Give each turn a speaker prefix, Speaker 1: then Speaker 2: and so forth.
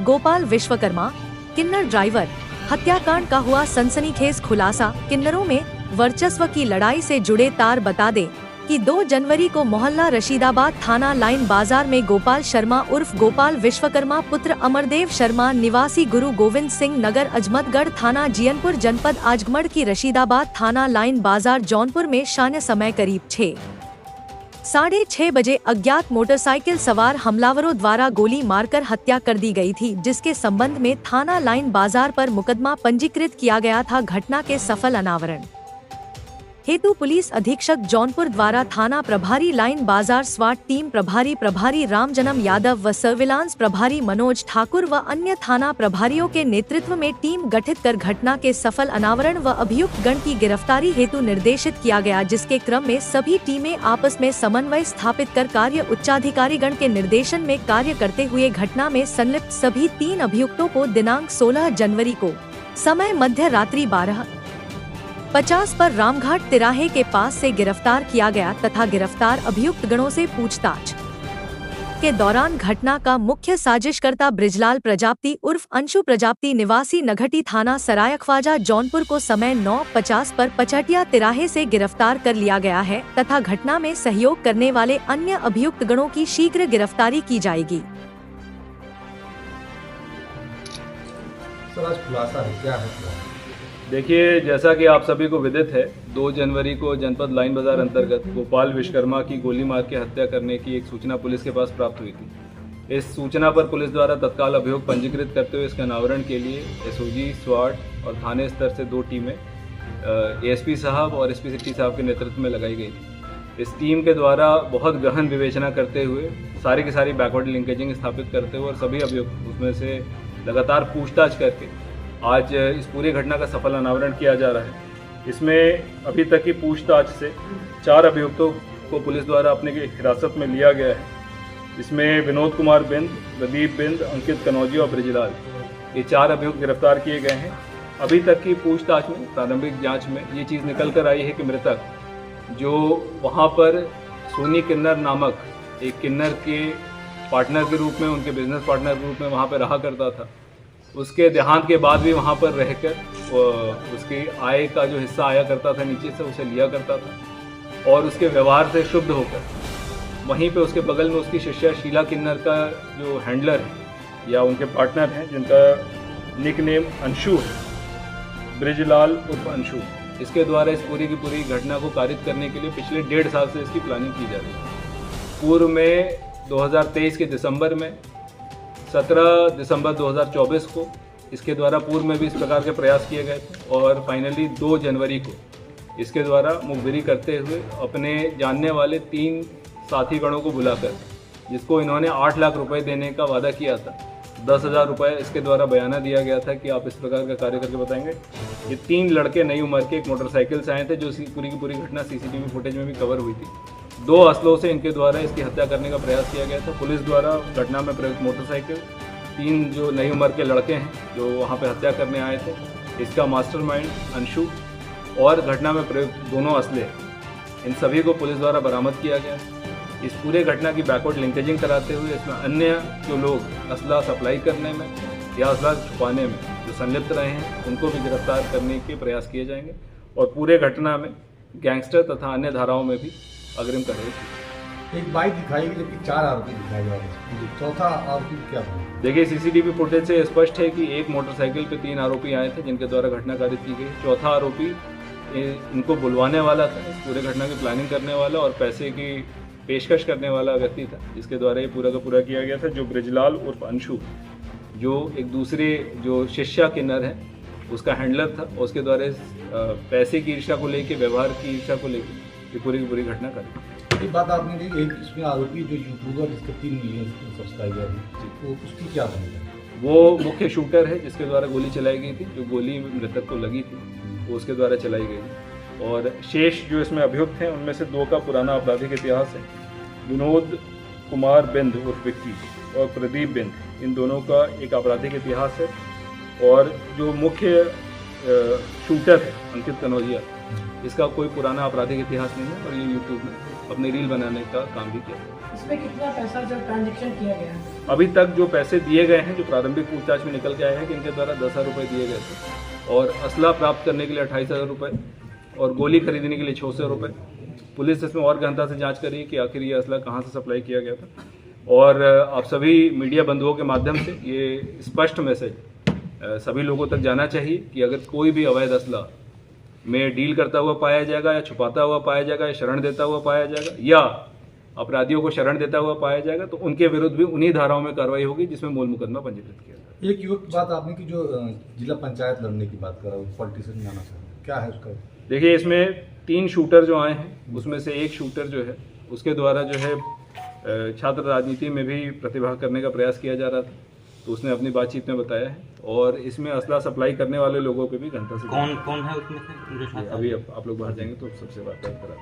Speaker 1: गोपाल विश्वकर्मा किन्नर driver हत्याकांड का हुआ सनसनीखेज खुलासा। किन्नरों में वर्चस्व की लड़ाई से जुड़े तार बता दें कि 2 जनवरी को मोहल्ला रशीदाबाद थाना लाइन बाजार में गोपाल शर्मा उर्फ गोपाल विश्वकर्मा पुत्र अमरदेव शर्मा निवासी गुरु गोविंद सिंह नगर अजमतगढ़ थाना जियनपुर जनपद आजमगढ़ की रशीदाबाद थाना लाइन बाजार जौनपुर में शाम समय करीब 6:30 बजे अज्ञात मोटरसाइकिल सवार हमलावरों द्वारा गोली मारकर हत्या कर दी गई थी, जिसके संबंध में थाना लाइन बाजार पर मुकदमा पंजीकृत किया गया था। घटना के सफल अनावरण हेतु पुलिस अधीक्षक जौनपुर द्वारा थाना प्रभारी लाइन बाजार स्वाट टीम प्रभारी रामजन्म यादव व सर्विलांस प्रभारी मनोज ठाकुर व अन्य थाना प्रभारियों के नेतृत्व में टीम गठित कर घटना के सफल अनावरण व अभियुक्त गण की गिरफ्तारी हेतु निर्देशित किया गया, जिसके क्रम में सभी टीमें आपस में समन्वय स्थापित कर कार्य उच्चाधिकारी गण के निर्देशन में कार्य करते हुए घटना में संलिप्त सभी 3 अभियुक्तों को दिनांक 16 जनवरी को समय मध्य रात्रि 12:50 पर रामघाट तिराहे के पास से गिरफ्तार किया गया तथा गिरफ्तार अभियुक्त गणों से पूछताछ के दौरान घटना का मुख्य साजिशकर्ता ब्रिजलाल प्रजापति उर्फ अंशु प्रजापति निवासी नघटी थाना सरायख्वाजा जौनपुर को समय 9:50 पर पचहटिया तिराहे से गिरफ्तार कर लिया गया है तथा घटना में सहयोग करने वाले अन्य अभियुक्त गणों की शीघ्र गिरफ्तारी की जाएगी।
Speaker 2: देखिए, जैसा कि आप सभी को विदित है, 2 जनवरी को जनपद लाइन बाजार अंतर्गत गोपाल विश्वकर्मा की गोली मार के हत्या करने की एक सूचना पुलिस के पास प्राप्त हुई थी। इस सूचना पर पुलिस द्वारा तत्काल अभियोग पंजीकृत करते हुए इसके अनावरण के लिए एसओजी, स्वाट और थाने स्तर से 2 टीमें एएसपी साहब और एसपी सिटी साहब के नेतृत्व में लगाई गई थी। इस टीम के द्वारा बहुत गहन विवेचना करते हुए सारी की सारी बैकवर्ड लिंकेजिंग स्थापित करते हुए और सभी अभियुक्त उसमें से लगातार पूछताछ करके आज इस पूरी घटना का सफल अनावरण किया जा रहा है। इसमें अभी तक की पूछताछ से 4 अभियुक्तों को पुलिस द्वारा अपने हिरासत में लिया गया है। इसमें विनोद कुमार बिंद, प्रदीप बिंद, अंकित कनौजी और ब्रिजलाल, ये 4 अभियुक्त गिरफ्तार किए गए हैं। अभी तक की पूछताछ में, प्रारंभिक जांच में ये चीज़ निकल कर आई है कि मृतक जो वहाँ पर सोनी किन्नर नामक एक किन्नर के पार्टनर के रूप में, उनके बिजनेस पार्टनर के रूप में वहाँ पर रहा करता था, उसके देहांत के बाद भी वहाँ पर रहकर उसकी आय का जो हिस्सा आया करता था नीचे से, उसे लिया करता था और उसके व्यवहार से शुद्ध होकर वहीं पे उसके बगल में उसकी शिष्या शीला किन्नर का जो हैंडलर है या उनके पार्टनर हैं, जिनका निक नेम अंशु है, ब्रिजलाल उर्फ अंशु, इसके द्वारा इस पूरी की पूरी घटना को कारित करने के लिए पिछले 1.5 साल से इसकी प्लानिंग की जा रही है। पूर्व में 2023 के दिसंबर में, 17 दिसंबर 2024 को इसके द्वारा पूर्व में भी इस प्रकार के प्रयास किए गए थे और फाइनली 2 जनवरी को इसके द्वारा मुखबिरी करते हुए अपने जानने वाले 3 साथी गणों को बुलाकर, जिसको इन्होंने 8 लाख रुपए देने का वादा किया था, 10,000 रुपये इसके द्वारा बयाना दिया गया था कि आप इस प्रकार का कार्य करके बताएंगे। ये 3 लड़के नई उम्र के एक मोटरसाइकिल से आए थे, जो पूरी की पूरी घटना सीसीटीवी फुटेज में भी कवर हुई थी। 2 असलों से इनके द्वारा इसकी हत्या करने का प्रयास किया गया था। पुलिस द्वारा घटना में प्रयुक्त मोटरसाइकिल, 3 जो नई उम्र के लड़के हैं जो वहाँ पे हत्या करने आए थे, इसका मास्टरमाइंड अंशु और घटना में प्रयुक्त 2 असले, इन सभी को पुलिस द्वारा बरामद किया गया। इस पूरे घटना की बैकवर्ड लिंकेजिंग कराते हुए इसमें अन्य जो लोग असला सप्लाई करने में या असला छुपाने में जो संलिप्त रहे हैं, उनको भी गिरफ्तार करने के प्रयास किए जाएंगे और पूरे घटना में गैंगस्टर तथा अन्य धाराओं में भी अग्रिम कार्रवाई।
Speaker 3: एक बाइक दिखाई गई, जबकि 4 आरोपी दिखाए जा रहे हैं। चौथा आरोपी क्या था?
Speaker 2: देखिए, सीसीटीवी फुटेज से स्पष्ट है कि एक मोटरसाइकिल पे 3 आरोपी आए थे जिनके द्वारा घटना कारित की गई। चौथा आरोपी इनको बुलवाने वाला था, इस पूरे घटना की प्लानिंग करने वाला और पैसे की पेशकश करने वाला व्यक्ति था, जिसके द्वारा ये पूरा का पूरा किया गया था, जो ब्रिजलाल उर्फ अंशु, जो एक दूसरे जो शिष्या किन्नर है उसका हैंडलर था, और उसके द्वारा पैसे की ईर्ष्या को लेकर, व्यवहार की ईर्ष्या को लेकर ये पूरी की पूरी घटना करी।
Speaker 3: एक बात आपने दी, एक इसमें आरोपी जो यूट्यूबर जिसके 3 मिलियन सब्सक्राइबर हैं, वो उसकी क्या भूमिका?
Speaker 2: वो मुख्य शूटर है जिसके द्वारा गोली चलाई गई थी, जो गोली मृतक को लगी थी वो उसके द्वारा चलाई गई थी। और शेष जो इसमें अभियुक्त हैं उनमें से 2 का पुराना आपराधिक इतिहास है। विनोद कुमार बिंद उर्फ विक्की और प्रदीप बिंद, इन दोनों का एक आपराधिक इतिहास है। और जो मुख्य शूटर है अंकित कनौजिया, इसका कोई पुराना आपराधिक इतिहास नहीं है और ये यूट्यूब में अपनी रील बनाने का काम भी किया।
Speaker 4: इसमें कितना पैसा जब ट्रांजेक्शन किया गया है?
Speaker 2: अभी तक जो पैसे दिए गए हैं, जो प्रारंभिक पूछताछ में निकल के आए हैं कि इनके द्वारा 10,000 रुपये दिए गए थे और असला प्राप्त करने के लिए 28,000 रुपये और गोली खरीदने के लिए 600 रुपये। पुलिस इसमें और गहनता से जांच कर रही है कि आखिर ये असला कहाँ से सप्लाई किया गया था। और आप सभी मीडिया बंधुओं के माध्यम से ये स्पष्ट मैसेज सभी लोगों तक जाना चाहिए कि अगर कोई भी अवैध असला में डील करता हुआ पाया जाएगा या छुपाता हुआ पाया जाएगा या शरण देता हुआ पाया जाएगा या अपराधियों को शरण देता हुआ पाया जाएगा तो उनके विरुद्ध भी उन्हीं धाराओं में कार्रवाई होगी जिसमें मूल मुकदमा पंजीकृत किया जाएगा।
Speaker 3: एक युवक की बात आपने की जो जिला पंचायत लड़ने की बात करा, पॉलिटिशियन जाना चाहता, क्या है उसका?
Speaker 2: देखिए, इसमें 3 शूटर जो आए हैं उसमें से एक शूटर जो है उसके द्वारा जो है छात्र राजनीति में भी प्रतिभा करने का प्रयास किया जा रहा था, तो उसने अपनी बातचीत में बताया है। और इसमें असला सप्लाई करने वाले लोगों पे भी घंटा से
Speaker 5: कौन है उसमें से?
Speaker 2: अभी आप लोग बाहर जाएंगे तो सबसे बात करा